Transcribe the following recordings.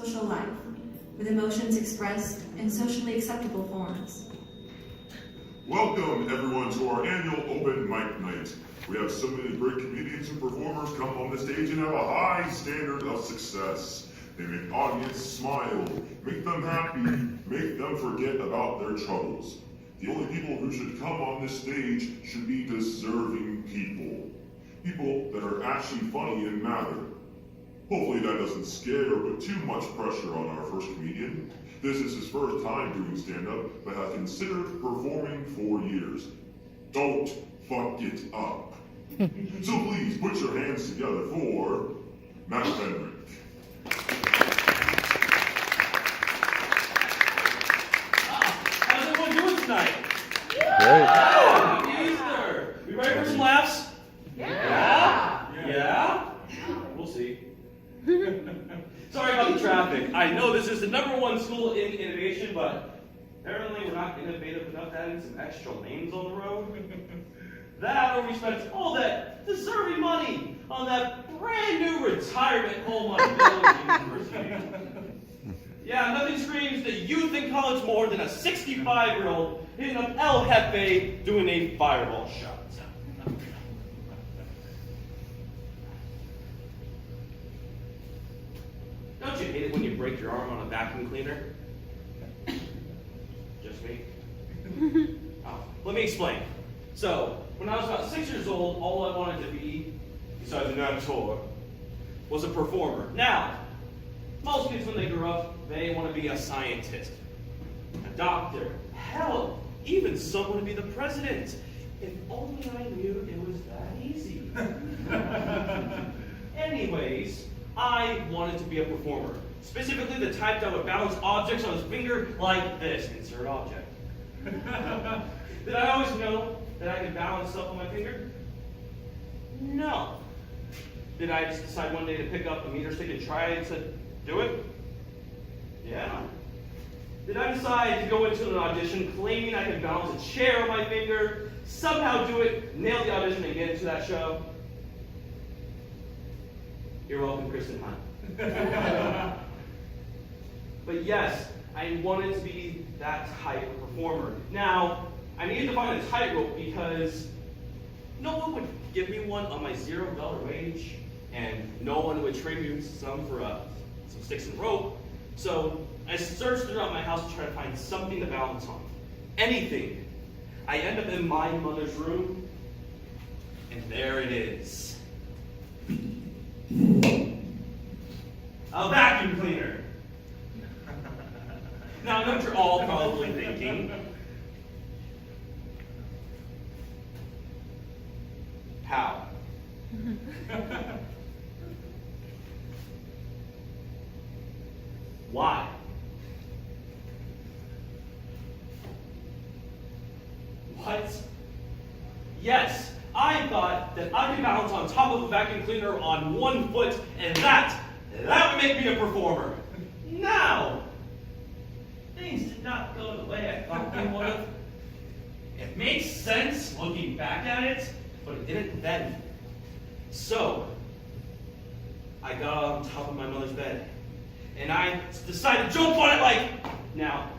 social life, with emotions expressed in socially acceptable forms. Welcome, everyone, to our annual Open Mic Night. We have so many great comedians and performers come on the stage and have a high standard of success. They make audience smile, make them happy, make them forget about their troubles. The only people who should come on this stage should be deserving people. People that are actually funny and matter. Hopefully that doesn't scare or put too much pressure on our first comedian. This is his first time doing stand-up, but has considered performing for years. Don't fuck it up. So please put your hands together for Venrick. How's everyone doing tonight? Great. Happy Easter! We ready for some laughs? Yeah? We'll see. Sorry about the traffic. I know this is the #1 school in innovation, but apparently we're not innovative enough to add some extra lanes on the road. That, or we spent all that deserving money on that brand new retirement home on Geelhood University. Yeah, nothing screams that youth in college more than a 65-year-old hitting up El Jefe doing a fireball shot. Don't you hate it when you break your arm on a vacuum cleaner? Just me? Oh, let me explain. So, when I was about 6 years old, all I wanted to be, besides an actor, was a performer. Now, most kids when they grow up, they want to be a scientist, a doctor, hell, even some want to be the president. If only I knew it was that easy. Anyways, I wanted to be a performer. Specifically the type that would balance objects on his finger like this. Insert object. Did I always know that I could balance stuff on my finger? No. Did I just decide one day to pick up a meter stick and try to do it? Yeah. Did I decide to go into an audition claiming I could balance a chair on my finger, somehow do it, nail the audition, and get into that show? You're welcome, Kristen Hunt. But yes, I wanted to be that type of performer. Now, I needed to find a tightrope because no one would give me one on my $0 wage, and no one would trade me some for some sticks and rope. So I searched throughout my house to try to find something to balance on. Anything. I end up in my mother's room, and there it is. A vacuum cleaner. Now I know what you're all probably thinking. How? Why? What? Yes, I thought that I could balance on top of a vacuum cleaner on one foot, and that would make me a performer. Now, things did not go the way I thought they would have. It makes sense looking back at it, but it didn't then. So, I got on top of my mother's bed, and I decided to jump on it like, now,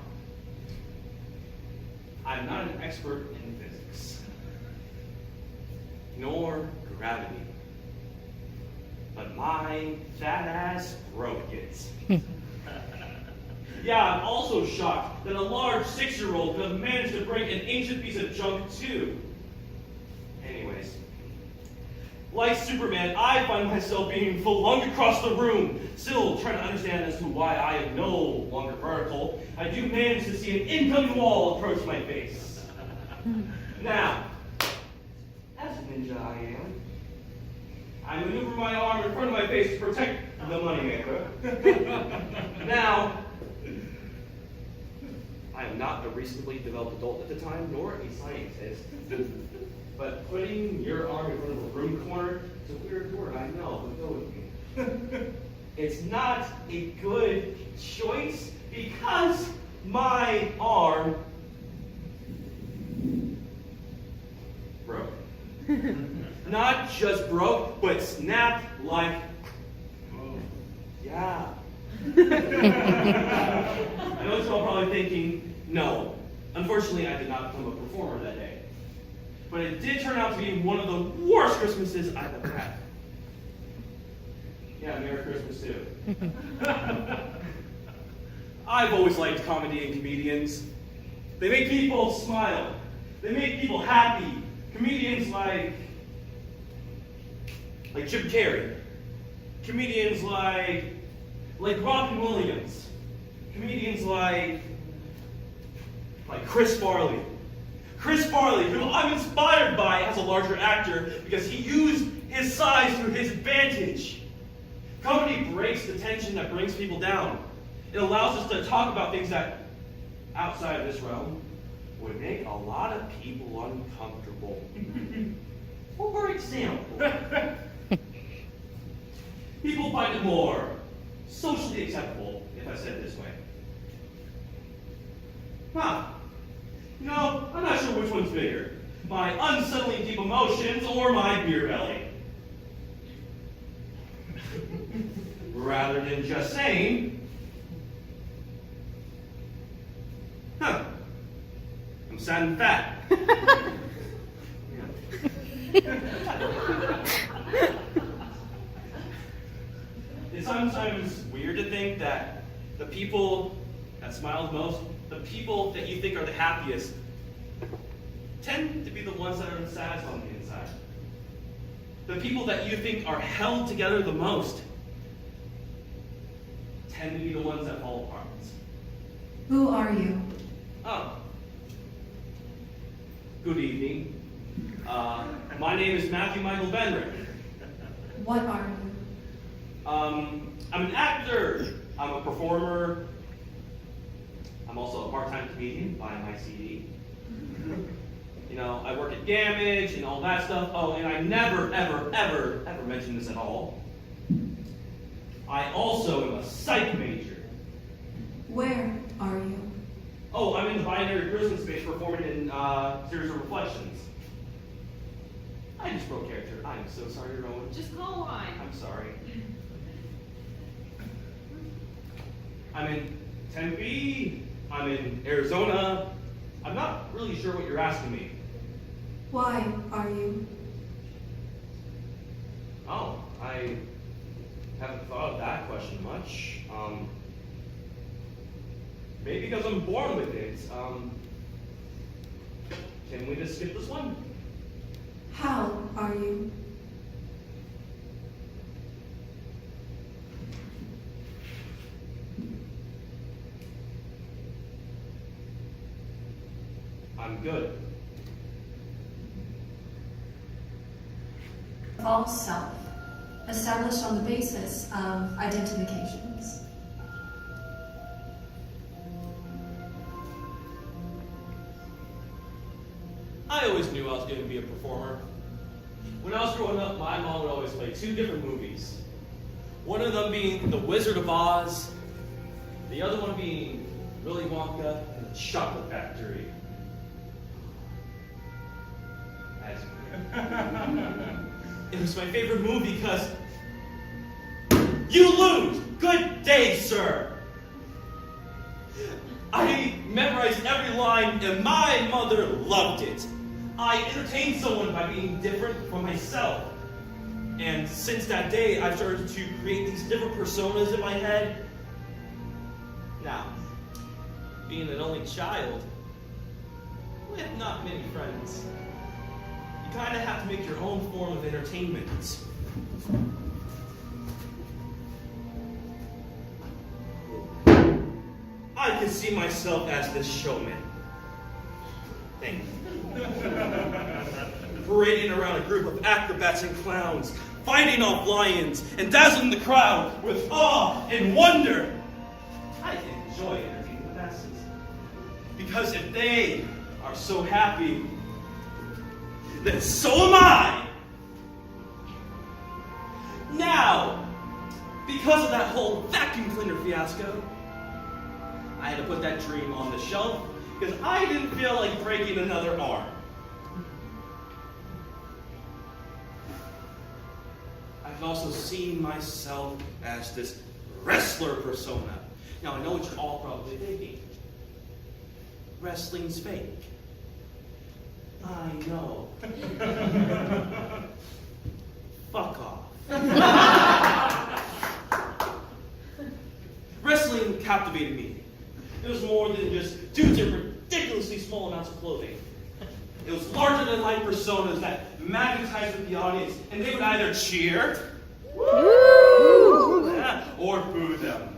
I'm not an expert in physics, nor gravity, but my fat ass broke it. Yeah, I'm also shocked that a large 6-year-old could have managed to break an ancient piece of junk too. Anyways, like Superman, I find myself being flung across the room, still trying to understand as to why I am no longer vertical. I do manage to see an incoming wall approach my face. Now, as a ninja I maneuver my arm in front of my face to protect the moneymaker. Now, I am not a recently developed adult at the time, nor a scientist. But putting your arm in front of a room corner is a weird word, I know, but go with me. It's not a good choice because my arm broke. Not just broke, but snapped like, yeah, I know what you're all probably thinking, no. Unfortunately, I did not become a performer that day. But it did turn out to be one of the worst Christmases I've ever had. Yeah, Merry Christmas too. I've always liked comedy and comedians. They make people smile. They make people happy. Comedians like Jim Carrey. Comedians like Robin Williams. Comedians like Chris Farley. Chris Farley, who I'm inspired by as a larger actor because he used his size to his advantage. Comedy breaks the tension that brings people down. It allows us to talk about things that, outside of this realm, would make a lot of people uncomfortable. For example, people find it more socially acceptable, if I said it this way. No, I'm not sure which one's bigger. My unsettling deep emotions or my beer belly. Rather than just saying, I'm sad and fat. It's sometimes weird to think that the people that smile the most, the people that you think are the happiest, tend to be the ones that are the saddest on the inside. The people that you think are held together the most tend to be the ones that fall apart. Who are you? Oh. Good evening. My name is Matthew Michael Venrick. What are you? I'm an actor. I'm a performer. I'm also a part-time comedian, buying my CD. You know, I work at Damage and all that stuff. Oh, and I never, ever, ever, ever mention this at all. I also am a psych major. Where are you? Oh, I'm in the binary prison space performing in Series of Reflections. I just broke character. I am so sorry, Rowan. Just call wine. I'm sorry. I'm in Tempe. I'm in Arizona. I'm not really sure what you're asking me. Why are you? Oh, I haven't thought of that question much. Maybe because I'm born with it. Can we just skip this one? How are you? I'm good. False self, established on the basis of identifications. I always knew I was going to be a performer. When I was growing up, my mom would always play two different movies. One of them being The Wizard of Oz, the other one being Willy Wonka and the Chocolate Factory. It was my favorite movie because you lose! Good day, sir! I memorized every line and my mother loved it. I entertained someone by being different from myself. And since that day, I've started to create these different personas in my head. Now, being an only child, with not many friends, you kind of have to make your own form of entertainment. I can see myself as this showman. Thank you. Parading around a group of acrobats and clowns, fighting off lions, and dazzling the crowd with awe and wonder. I can enjoy entertaining the masses. Because if they are so happy, then so am I! Now, because of that whole vacuum cleaner fiasco, I had to put that dream on the shelf because I didn't feel like breaking another arm. I've also seen myself as this wrestler persona. Now, I know what you're all probably thinking. Wrestling's fake. I know. Fuck off. Wrestling captivated me. It was more than just dudes in ridiculously small amounts of clothing. It was larger-than-life personas that magnetized with the audience, and they would either cheer or boo them.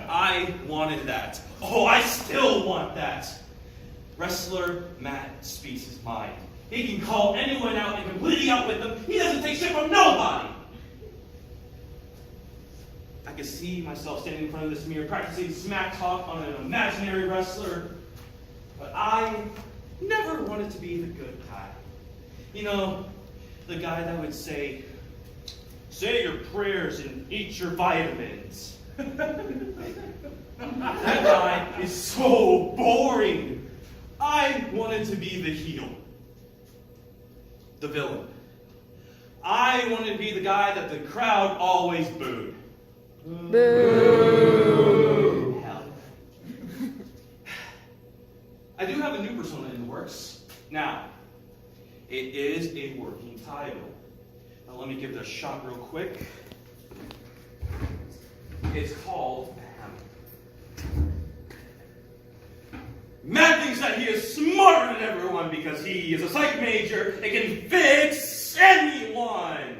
I wanted that. Oh, I still want that. Wrestler Matt speaks his mind. He can call anyone out and completely outwit them. He doesn't take shit from nobody. I could see myself standing in front of this mirror practicing smack talk on an imaginary wrestler. But I never wanted to be the good guy. You know, the guy that would say your prayers and eat your vitamins. That guy is so boring. I wanted to be the heel. The villain. I wanted to be the guy that the crowd always booed. Boo! Hell. I do have a new persona in the works. Now, it is a working title. Now let me give it a shot real quick. It's called Matt thinks that he is smarter than everyone because he is a psych major and can fix anyone.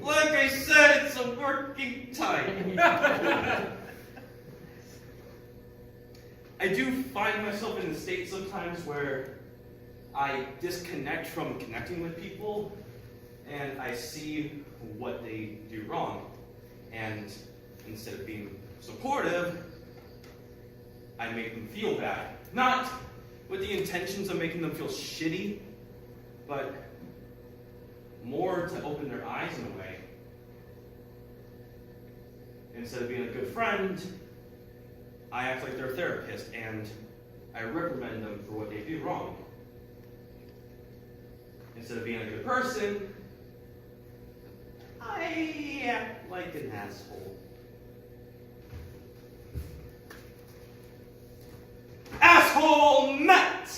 Like I said, it's a working title. I do find myself in a state sometimes where I disconnect from connecting with people and I see what they do wrong. And instead of being supportive, I make them feel bad. Not with the intentions of making them feel shitty, but more to open their eyes in a way. Instead of being a good friend, I act like their therapist and I reprimand them for what they do wrong. Instead of being a good person, I act like an asshole. Asshole Matt!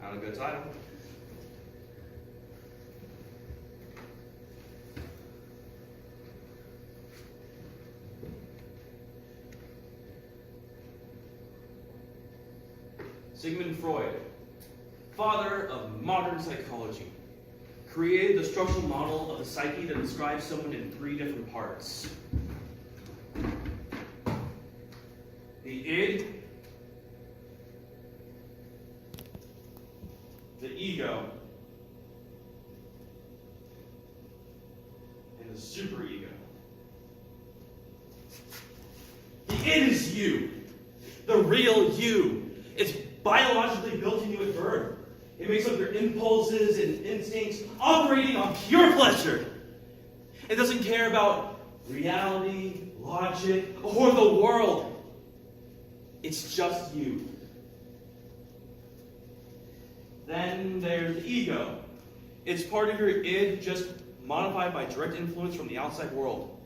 Not a good title. Sigmund Freud, father of modern psychology, created the structural model of the psyche that describes someone in 3 different parts. The id, the ego, and the superego. The id is you, the real you. It's biologically built in you at birth. It makes up your impulses and instincts, operating on pure pleasure. It doesn't care about reality, logic, or the world. It's just you. Then there's the ego. It's part of your id, just modified by direct influence from the outside world.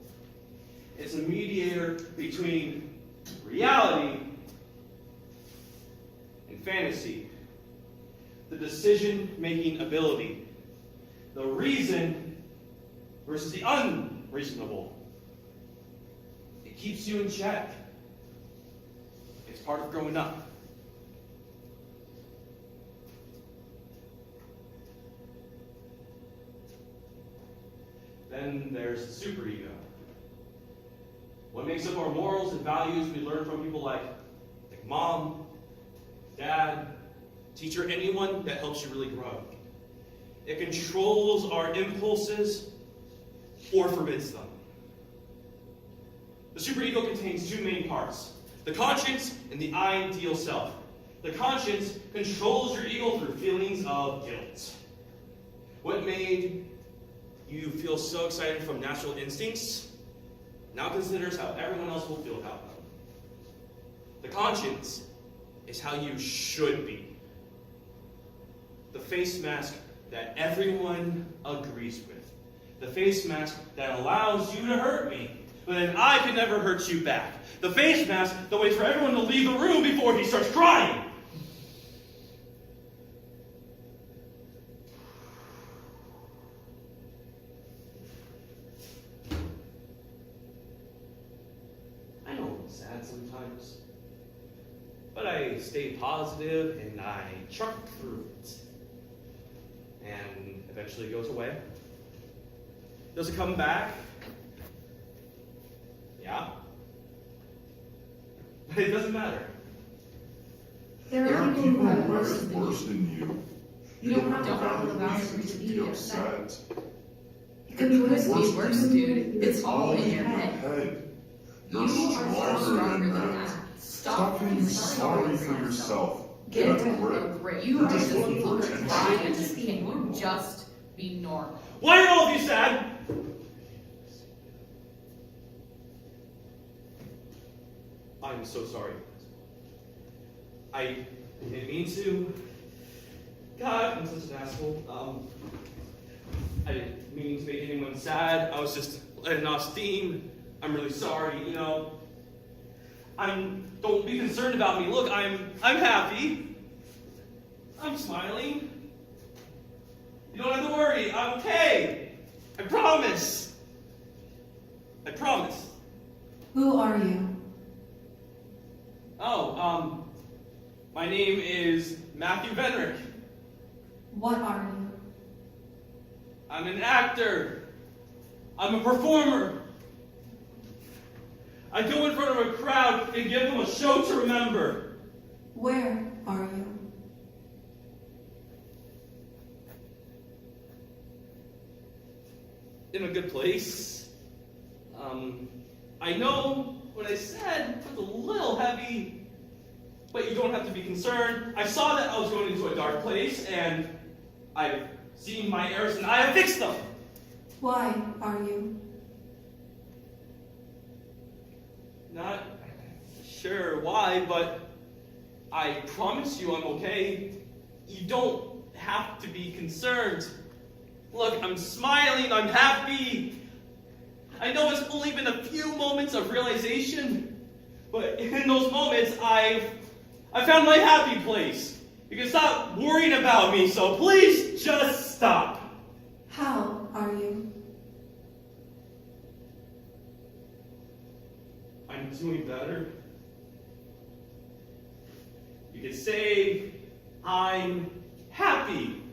It's a mediator between reality and fantasy. The decision-making ability. The reason versus the unreasonable. It keeps you in check. It's part of growing up. Then there's the superego. What makes up our morals and values we learn from people like mom, dad, teacher, anyone that helps you really grow. It controls our impulses or forbids them. The superego contains 2 main parts, the conscience and the ideal self. The conscience controls your ego through feelings of guilt. What made you feel so excited from natural instincts now considers how everyone else will feel about them. The conscience is how you should be. The face mask that everyone agrees with. The face mask that allows you to hurt me, but then I can never hurt you back. The face mask that waits for everyone to leave the room before he starts crying. I know I'm sad sometimes, but I stay positive and I truck through it. And eventually it goes away. Does it come back? Yeah. But it doesn't matter. There are people who have worse than worse you. than you. You don't have to follow the valid values reason to to be be upset. upset. It could be worse Worse be worse, dude. It's all in your head. You're You are stronger than that. Stop feeling sorry for yourself. Get a a grip. grip. You're just looking for attention. attention. Just be normal. Just be normal. Why are all of you sad? I'm so sorry. I didn't mean to. God, I'm such an asshole. I didn't mean to make anyone sad. I was just letting off steam. I'm really sorry, you know. Don't be concerned about me. Look, I'm happy. I'm smiling. You don't have to worry. I'm okay. I promise. I promise. Who are you? Oh, my name is Matthew Venrick. What are you? I'm an actor. I'm a performer. I go in front of a crowd and give them a show to remember. Where are you? In a good place. I know what I said was a little heavy, but you don't have to be concerned. I saw that I was going into a dark place, and I've seen my errors, and I have fixed them. Why are you? Not sure why, but I promise you I'm okay. You don't have to be concerned. Look, I'm smiling, I'm happy. I know it's only been a few moments of realization, but in those moments, I found my happy place. You can stop worrying about me, so please just stop. How are you? I'm doing better. You can say I'm happy.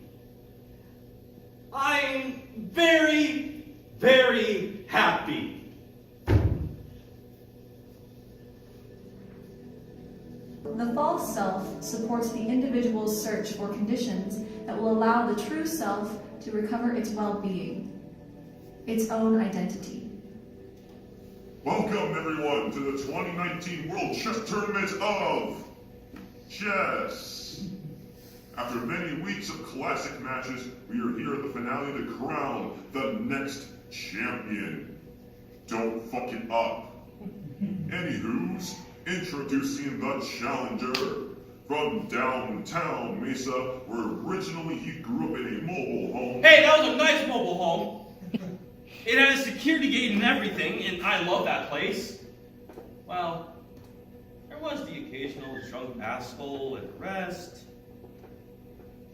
I'm very, very happy. The false self supports the individual's search for conditions that will allow the true self to recover its well-being, its own identity. Welcome everyone to the 2019 World Chess Tournament of Chess. After many weeks of classic matches, we are here at the finale to crown the next champion. Don't fuck it up. Anywho's, introducing the challenger. From downtown Mesa, where originally he grew up in a mobile home. Hey, that was a nice mobile home. It had a security gate and everything, and I love that place. Well, there was the occasional drunk asshole at the rest.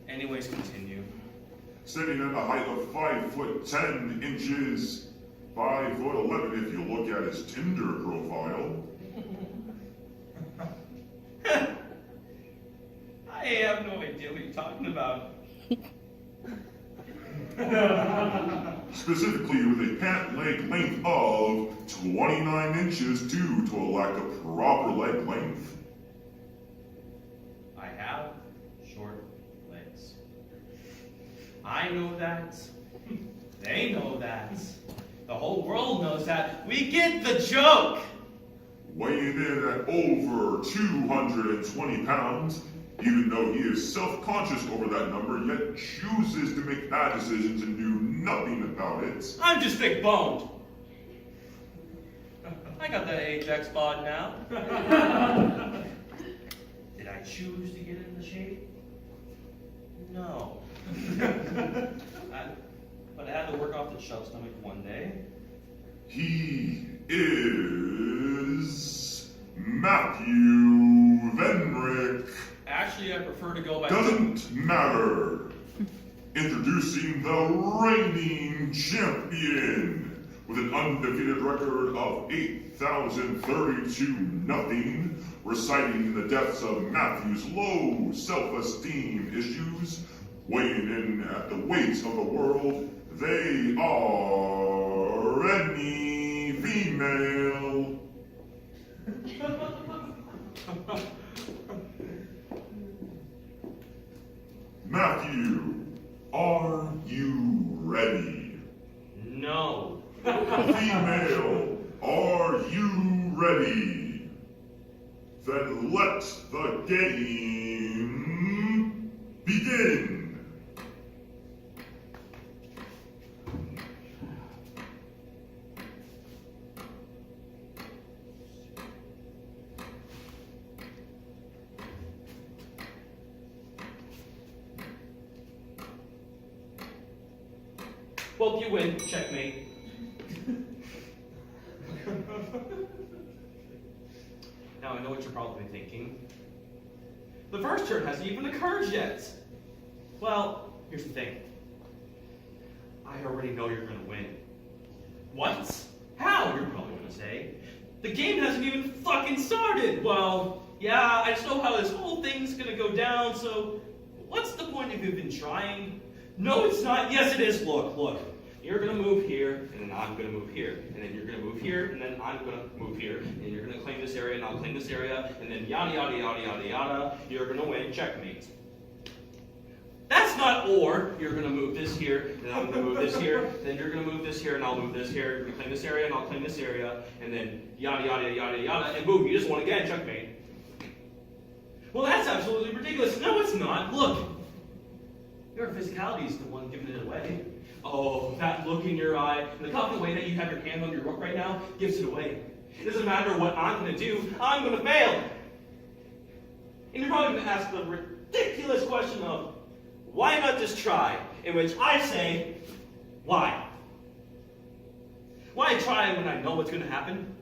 Anyways, continue. Sitting at a height of 5'10" 5'11" if you look at his Tinder profile. I have no idea what you're talking about. Specifically with a pant leg length of 29 inches due to a lack of proper leg length. I have short legs. I know that. They know that. The whole world knows that. We get the joke. Weighing in at over 220 pounds, even though he is self-conscious over that number, yet chooses to make bad decisions and do nothing about it. I'm just thick boned. I got that Ajax bod now. Did I choose to get in the shade? No. But I had to work off the shell stomach one day. He is Matthew Venrick. Actually, I prefer to go by... Doesn't matter. Introducing the reigning champion with an undefeated record of 8,032-0, reciting the depths of Matthew's low self-esteem issues, weighing in at the weight of the world, they are any female. Matthew, are you ready? No. Female, are you ready? Then let the game begin. Well, you win. Checkmate. Now, I know what you're probably thinking. The first turn hasn't even occurred yet. Well, here's the thing. I already know you're going to win. What? How, you're probably going to say. The game hasn't even fucking started. Well, yeah, I just know how this whole thing's going to go down, so what's the point of even trying? No, it's not. Yes, it is. Look. You're going to move here, and then I'm going to move here. And then you're going to move here, and then I'm going to move here. And you're going to claim this area, and I'll claim this area. And then yada, yada, yada, yada, yada. You're going to win. Checkmate. That's not or. You're going to move this here, and then I'm going to move this here. Then you're going to move this here, and I'll move this here. You're going to claim this area, and I'll claim this area. And then yada, yada, yada, yada. And boom, you just won again. Checkmate. Well, that's absolutely ridiculous. No, it's not. Look. Your physicality is the one giving it away. Oh, that look in your eye, and the confident way that you have your hand on your rope right now gives it away. It doesn't matter what I'm going to do, I'm going to fail. And you're probably going to ask the ridiculous question of, why not just try? In which I say, why? Why try when I know what's going to happen?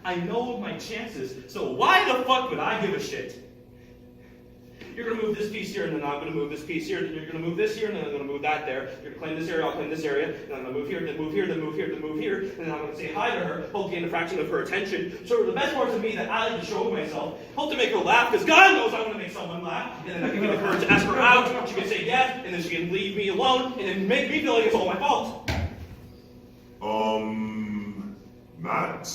I know my chances, so why the fuck would I give a shit? You're going to move this piece here, and then I'm going to move this piece here, and then you're going to move this here, and then I'm going to move that there. You're going to claim this area, I'll claim this area, and I'm going to move here, then move here, then move here, then move here, and then I'm going to say hi to her, hope to gain a fraction of her attention, show her the best parts of me that I like to show myself, hope to make her laugh, because God knows I want to make someone laugh, and then I can get the courage to ask her out, she can say yes, and then she can leave me alone, and then make me feel like it's all my fault. Matt,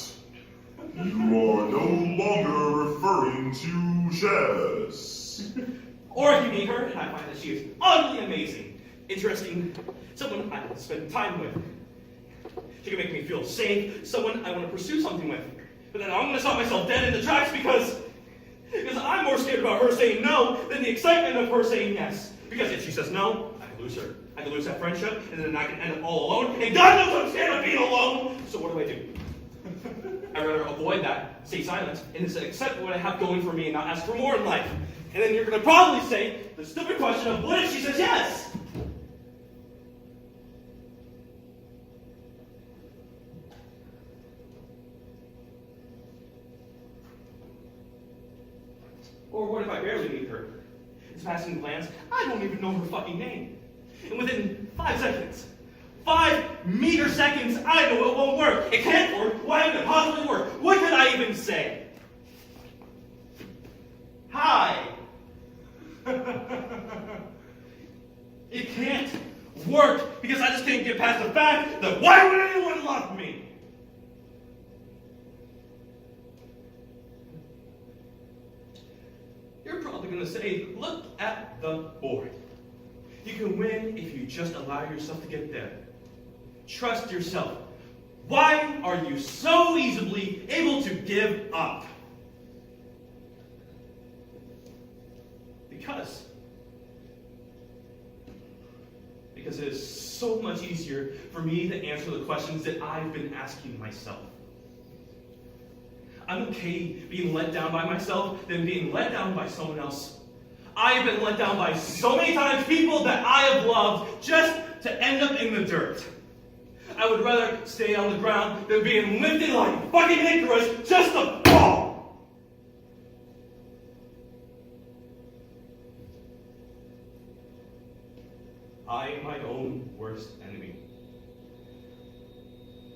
you are no longer referring to chess. Or if you meet her, and I find that she is utterly amazing, interesting, someone I want to spend time with. She can make me feel safe, someone I want to pursue something with. But then I'm going to stop myself dead in the tracks because I'm more scared about her saying no than the excitement of her saying yes. Because if she says no, I can lose her. I can lose that friendship, and then I can end up all alone, and God knows I'm scared of being alone! So what do? I'd rather avoid that, stay silent, and instead accept what I have going for me and not ask for more in life. And then you're going to probably say the stupid question of, what if she says yes? Or what if I barely meet her? It's passing glance, I don't even know her fucking name. And within 5 seconds, 5 meter seconds, I know it won't work. It can't work. Why could it possibly work? What could I even say? Hi. It can't work because I just can't get past the fact that why would anyone love me? You're probably going to say, look at the board. You can win if you just allow yourself to get there. Trust yourself. Why are you so easily able to give up? Because it is so much easier for me to answer the questions that I've been asking myself. I'm okay being let down by myself than being let down by someone else. I have been let down by so many times people that I have loved just to end up in the dirt. I would rather stay on the ground than being lifted like fucking Icarus just to fall. I am my own worst enemy.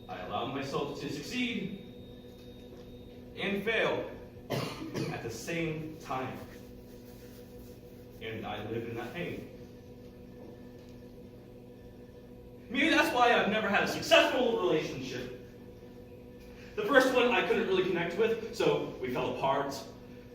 I allow myself to succeed and fail at the same time. And I live in that pain. Maybe that's why I've never had a successful relationship. The first one I couldn't really connect with, so we fell apart.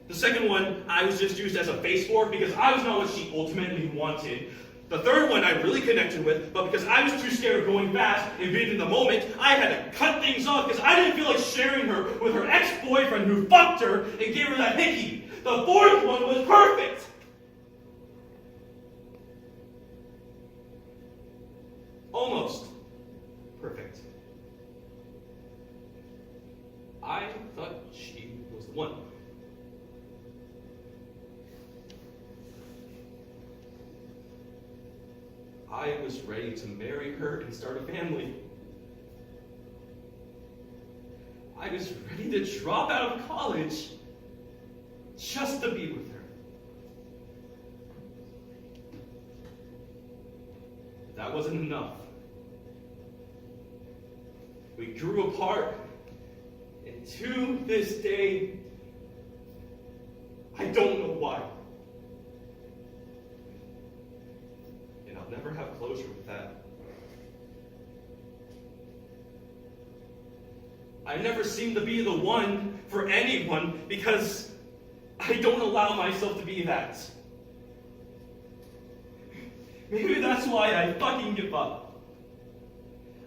The second one I was just used as a face for because I was not what she ultimately wanted. The third one I really connected with, but because I was too scared of going fast and being in the moment, I had to cut things off because I didn't feel like sharing her with her ex-boyfriend who fucked her and gave her that hickey. The fourth one was perfect. Almost perfect. I thought she was the one. I was ready to marry her and start a family. I was ready to drop out of college just to be with her. But that wasn't enough. We grew apart, and to this day, I don't know why. And I'll never have closure with that. I never seem to be the one for anyone because I don't allow myself to be that. Maybe that's why I fucking give up.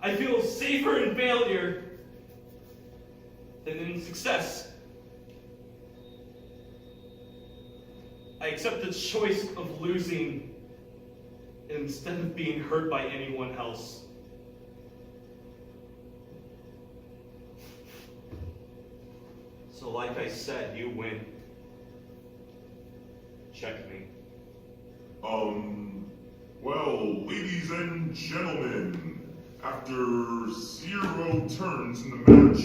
I feel safer in failure than in success. I accept the choice of losing instead of being hurt by anyone else. So like I said, you win. Checkmate. Well, ladies and gentlemen, after 0 turns in the match,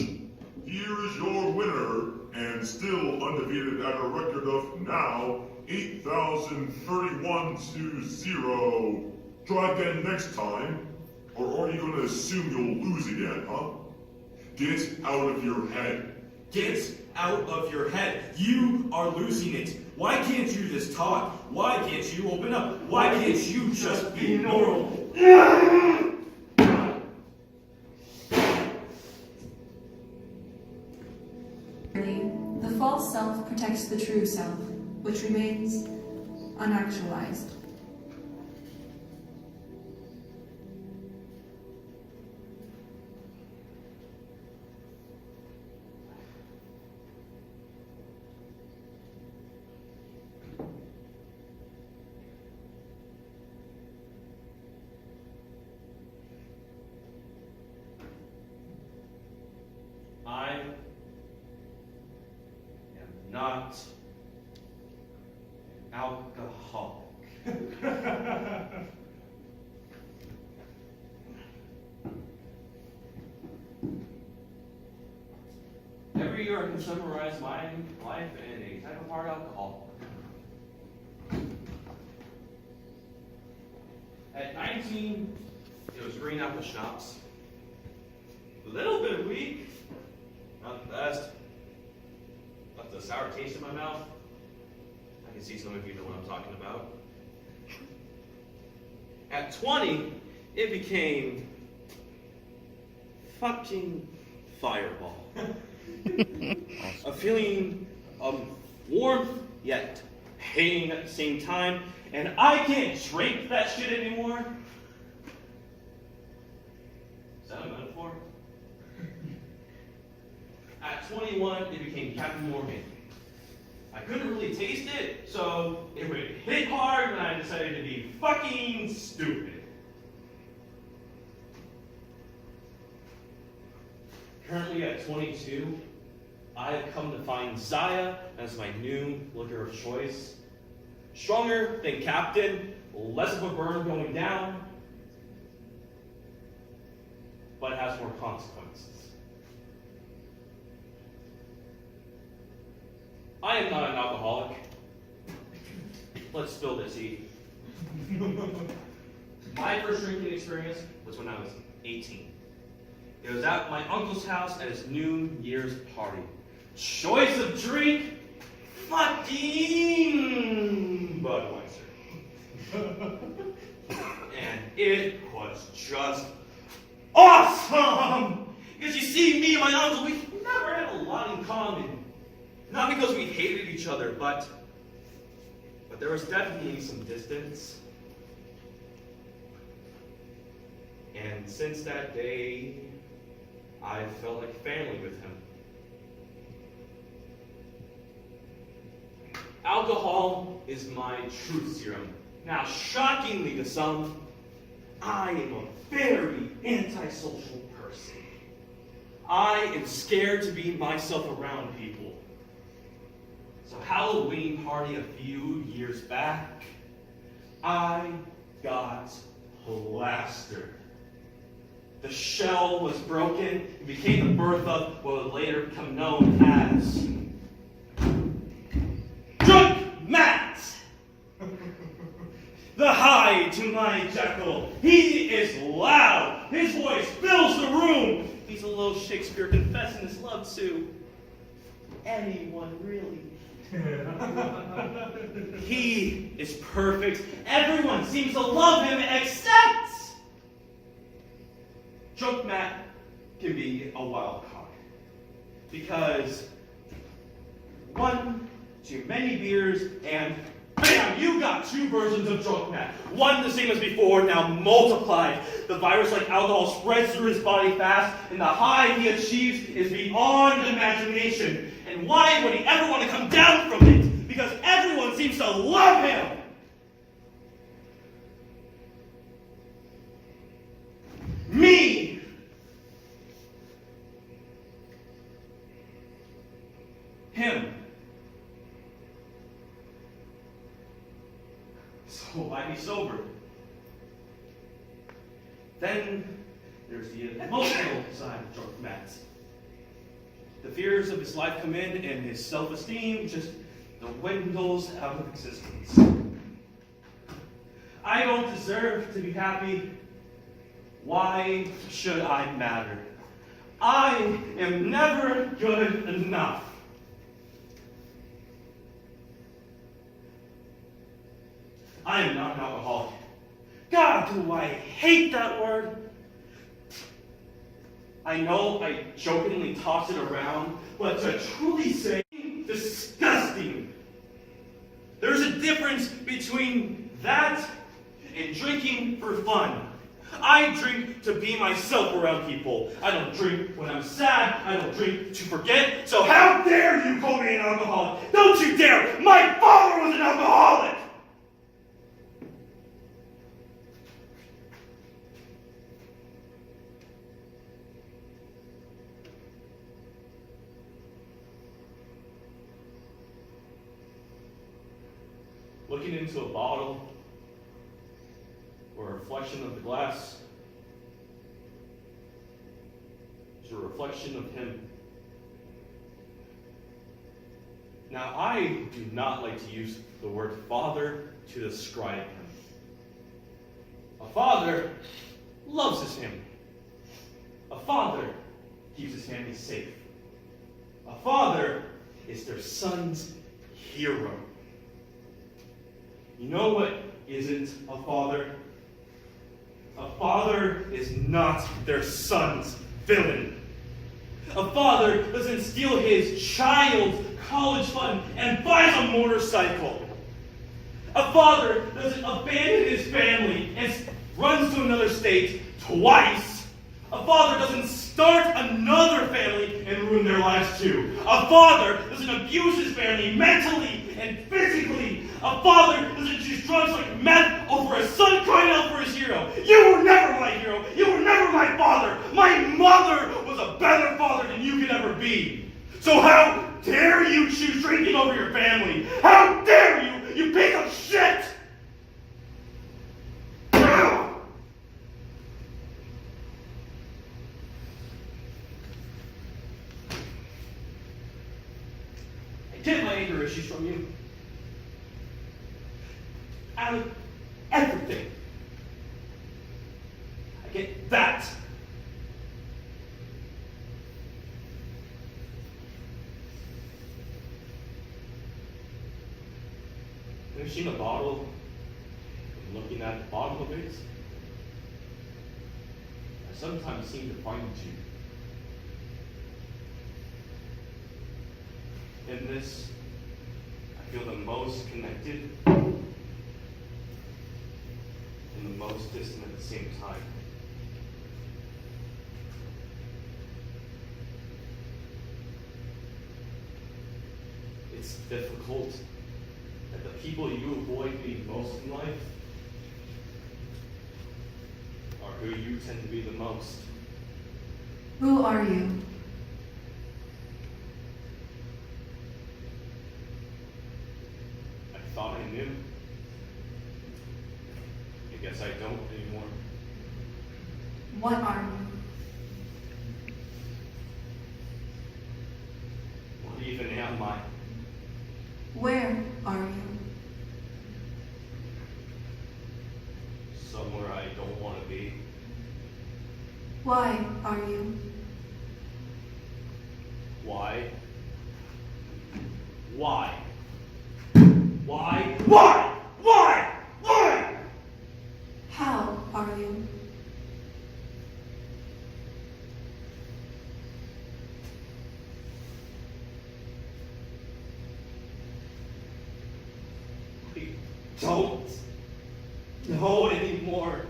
here is your winner, and still undefeated at a record of now 8,031-0. Try again next time, or are you gonna assume you'll lose again, huh? Get out of your head. Get out of your head. You are losing it. Why can't you just talk? Why can't you open up? Why can't you just be normal? The false self protects the true self, which remains unactualized. I am not an alcoholic. Every year I can summarize my life in a type of hard alcohol. At 19, it was green apple schnapps. A little bit of weed. Not the best. Left a sour taste in my mouth. I can see some of you know what I'm talking about. At 20, it became fucking fireball. A feeling of warmth yet pain at the same time, and I can't drink that shit anymore. Is that a metaphor? At 21, it became Captain Morgan. I couldn't really taste it, so it would hit hard, and I decided to be fucking stupid. Currently at 22, I have come to find Zaya as my new liquor of choice. Stronger than Captain, less of a burn going down, but it has more consequences. I am not an alcoholic. Let's spill this tea. My first drinking experience was when I was 18. It was at my uncle's house at his New Year's party. Choice of drink? Fucking Budweiser. And it was just awesome! Because you see, me and my uncle, we never had a lot in common. Not because we hated each other, but there was definitely some distance. And since that day, I felt like family with him. Alcohol is my truth serum. Now, shockingly to some, I am a very antisocial person. I am scared to be myself around people. So Halloween party a few years back, I got plastered. The shell was broken and became the birth of what would later become known as Drunk Matt! The High to my Jekyll. He is loud. His voice fills the room. He's a little Shakespeare confessing his love to anyone, really. He is perfect. Everyone seems to love him except Drunk Matt can be a wild card. Because one too many beers and bam, you got two versions of Drunk Matt. One the same as before, now multiplied. The virus like alcohol spreads through his body fast, and the high he achieves is beyond imagination. And why would he ever want to come down from it? Because everyone seems to love him! Me! Him. So why be sober? Then there's the emotional side of Drunk Matt. The fears of his life come in and his self-esteem just dwindles out of existence. I don't deserve to be happy. Why should I matter? I am never good enough. I am not an alcoholic. God, do I hate that word. I know I jokingly toss it around, but to truly say disgusting. There's a difference between that and drinking for fun. I drink to be myself around people. I don't drink when I'm sad. I don't drink to forget. So how dare you call me an alcoholic? Don't you dare! My father was an alcoholic! Looking into a bottle or a reflection of the glass is a reflection of him. Now, I do not like to use the word father to describe him. A father loves his family. A father keeps his family safe. A father is their son's hero. You know what isn't a father? A father is not their son's villain. A father doesn't steal his child's college fund and buys a motorcycle. A father doesn't abandon his family and runs to another state twice. A father doesn't start another family and ruin their lives too. A father doesn't abuse his family mentally and physically. A father doesn't choose drugs like meth over a son crying out for his hero. You were never my hero. You were never my father. My mother was a better father than you could ever be. So how dare you choose drinking over your family? How dare you, you piece of shit! I get my anger issues from you. Out of everything. I get that. Finishing a bottle and looking at the bottom of it, I sometimes seem to find you. In this, I feel the most connected and the most distant at the same time. It's difficult that the people you avoid being most in life are who you tend to be the most. Who are you? I thought I knew. I guess I don't anymore. What are you? What even am I? Where are you? Somewhere I don't want to be. Why are you? Why? Why? Why? Why? Why? Why? How are you? I don't know anymore.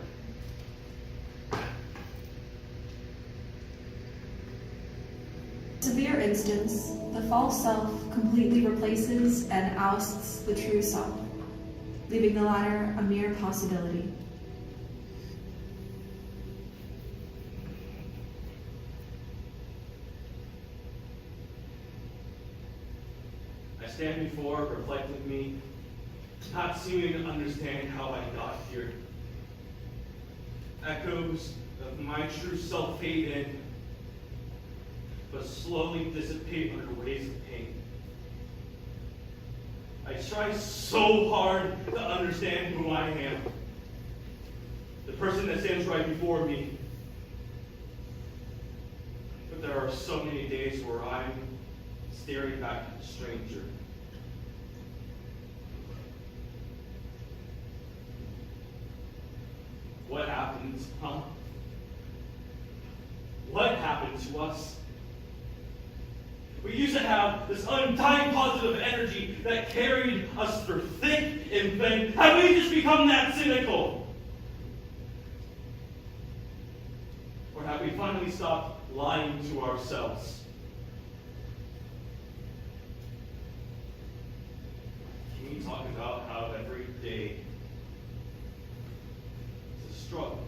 Severe instance, the false self completely replaces and ousts the true self, leaving the latter a mere possibility. I stand before reflective me, not seeming to understand how I got here. Echoes of my true self fade in, but slowly dissipate under waves of pain. I try so hard to understand who I am, the person that stands right before me. But there are so many days where I'm staring back at a stranger. What happened, huh? What happened to us? We used to have this undying positive energy that carried us through thick and thin. Have we just become that cynical? Or have we finally stopped lying to ourselves? Can we talk about how every day is a struggle?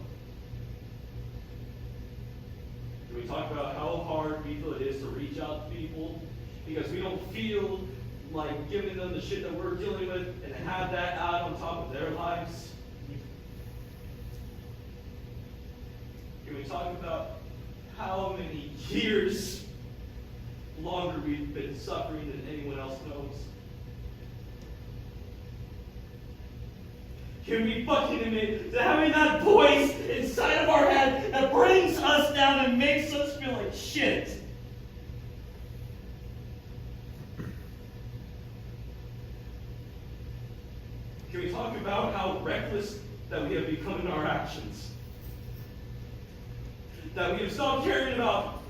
Can we talk about how hard we feel it is to reach out to people because we don't feel like giving them the shit that we're dealing with and have that out on top of their lives? Can we talk about how many years longer we've been suffering than anyone else knows? Can we fucking admit to having that voice inside of our head that brings us down and makes us feel like shit? Can we talk about how reckless that we have become in our actions? That we have stopped caring about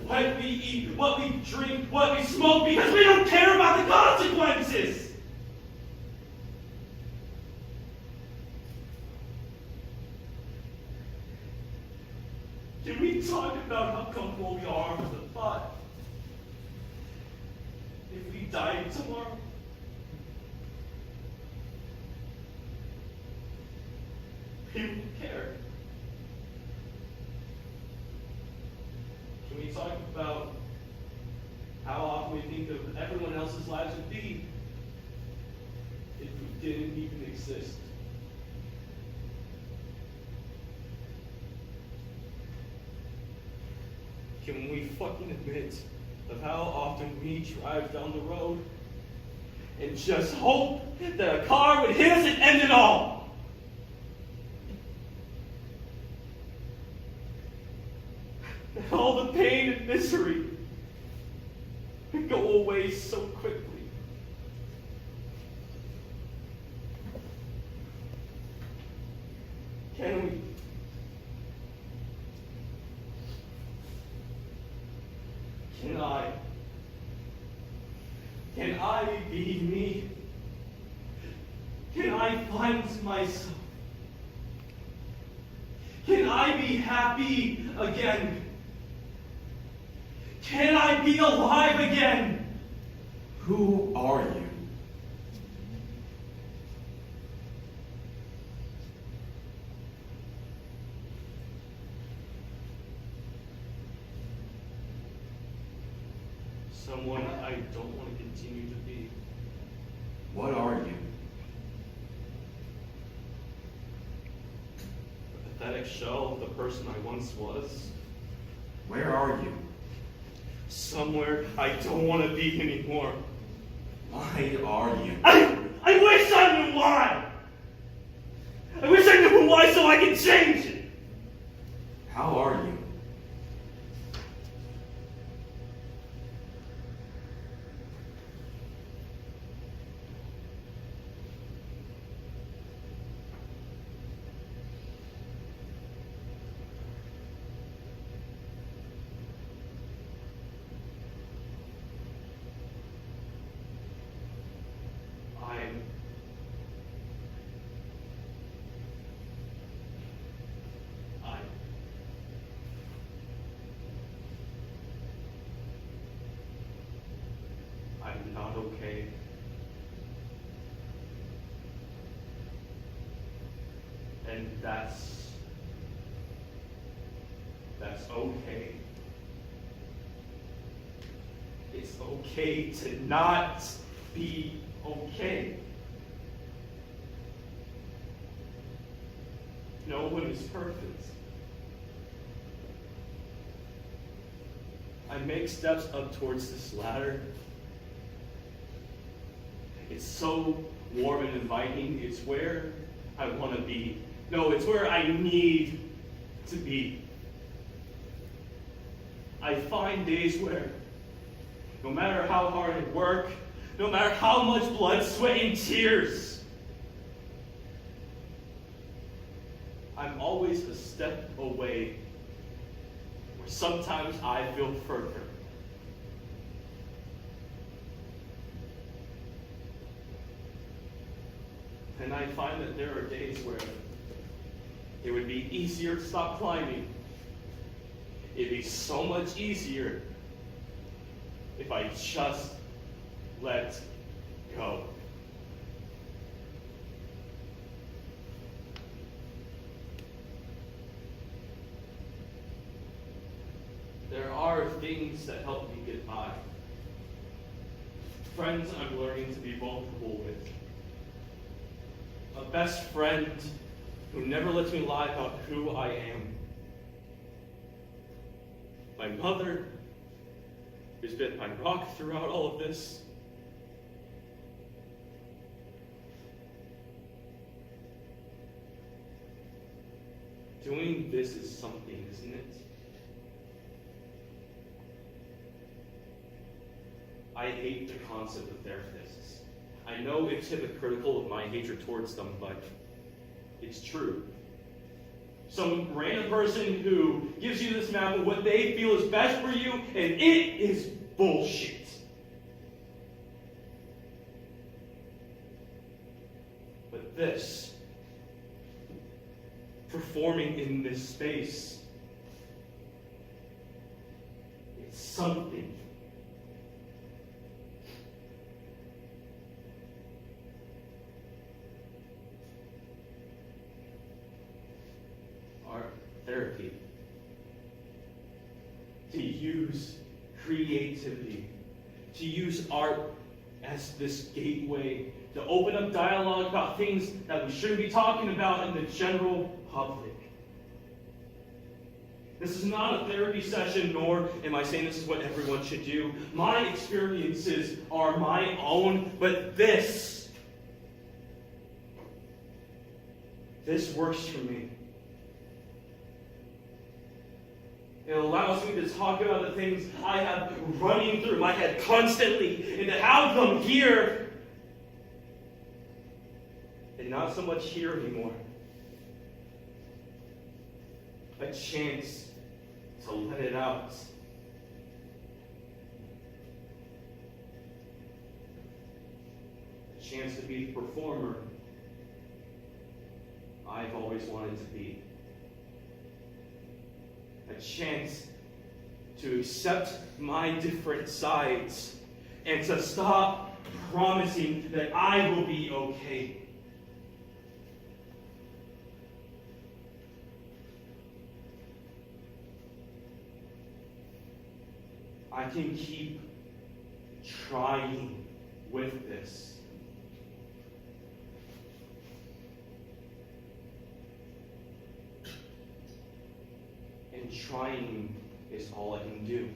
what we eat, what we drink, what we smoke, because we don't care about the consequences! Can we talk about how comfortable we are with the thought? If we died tomorrow? We wouldn't care. Can we talk about how often else's lives would be if we didn't even exist. Can we fucking admit of how often we drive down the road and just hope that a car would hit us and end it all? That all the pain and misery would go away so quickly. Can we? Can I be me? Can I find myself? Can I be happy again? Can I be alive again? Who are you? Someone I don't want to continue to be. What are you? A pathetic shell of the person I once was. Where are you? Somewhere I don't want to be anymore. Why are you? I wish I knew why! I wish I knew why so I could change it! How are you? I'm not okay. And that's okay. It's okay to not be okay. No one is perfect. I make steps up towards this ladder. It's so warm and inviting. It's where I want to be. No, it's where I need to be. I find days where, no matter how hard I work, no matter how much blood, sweat, and tears, I'm always a step away, where sometimes I feel further. And I find that there are days where it would be easier to stop climbing. It'd be so much easier if I just let go. There are things that help me get by. Friends I'm learning to be vulnerable with. A best friend who never lets me lie about who I am. My mother, who's been my rock throughout all of this. Doing this is something, isn't it? I hate the concept of therapists. I know it's hypocritical of my hatred towards them, but it's true. Some random person who gives you this map of what they feel is best for you, and it is bullshit. But this, performing in this space, it's something. Therapy, to use creativity, to use art as this gateway to open up dialogue about things that we shouldn't be talking about in the general public. This is not a therapy session, nor am I saying this is what everyone should do. My experiences are my own, but this works for me. It allows me to talk about the things I have running through my head constantly and to have them here and not so much here anymore. A chance to let it out. A chance to be the performer I've always wanted to be. A chance to accept my different sides and to stop promising that I will be okay. I can keep trying with this. And trying is all I can do.